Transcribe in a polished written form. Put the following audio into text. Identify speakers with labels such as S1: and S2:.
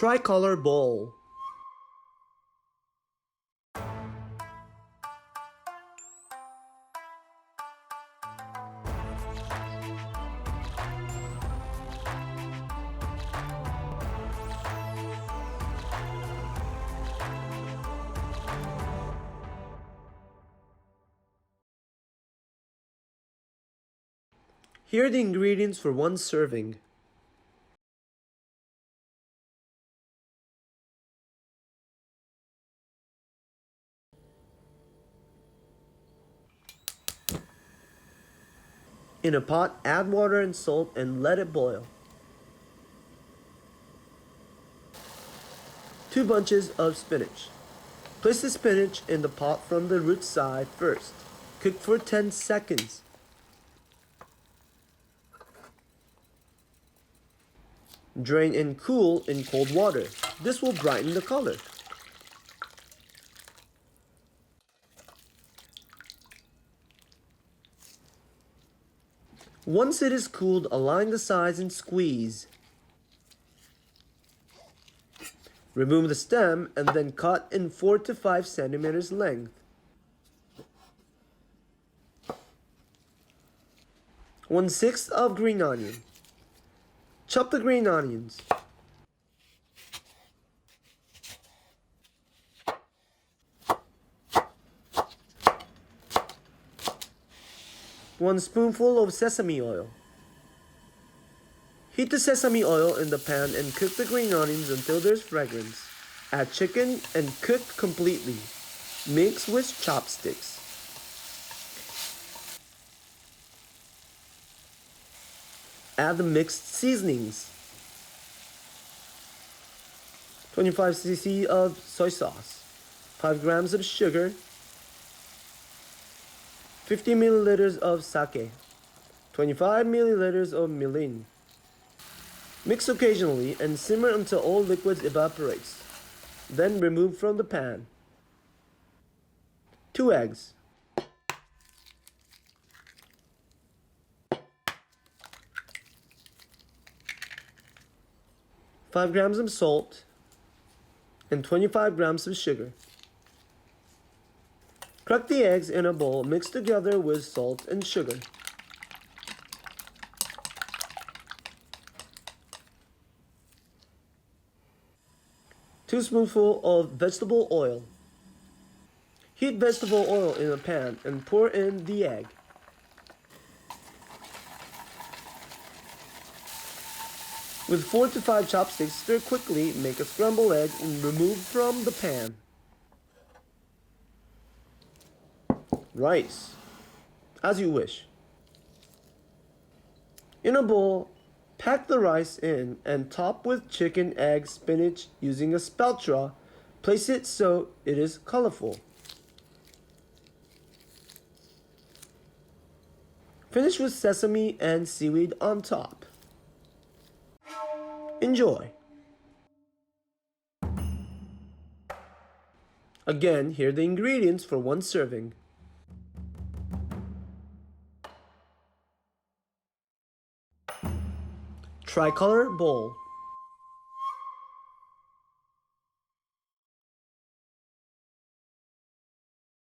S1: Tricolor Bowl. Here are the ingredients for one serving. In a pot, add water and salt and let it boil. 2 bunches of spinach. Place the spinach in the pot from the root side first. Cook for 10 seconds. Drain and cool in cold water. This will brighten the color. Once it is cooled, align the sides and squeeze. Remove the stem and then cut in 4 to 5 centimeters length. 1/6 of green onion. Chop the green onions. One spoonful of sesame oil. Heat the sesame oil in the pan and cook the green onions until there's fragrance. Add chicken and cook completely. Mix with chopsticks. Add the mixed seasonings. 25 cc of soy sauce, 5 grams of sugar, 50 milliliters of sake, 25 milliliters of mirin. Mix occasionally and simmer until all liquids evaporates. Then remove from the pan. 2 eggs. 5 grams of salt and 25 grams of sugar. Crack the eggs in a bowl, mix together with salt and sugar. Two spoonfuls of vegetable oil. Heat vegetable oil in a pan and pour in the egg. With 4 to 5 chopsticks, stir quickly, make a scrambled egg and remove from the pan. Rice, as you wish. In a bowl, pack the rice in and top with chicken, egg, spinach using a spatula. Place it so it is colorful. Finish with sesame and seaweed on top. Enjoy. Again, here are the ingredients for one serving. Tricolor Bowl.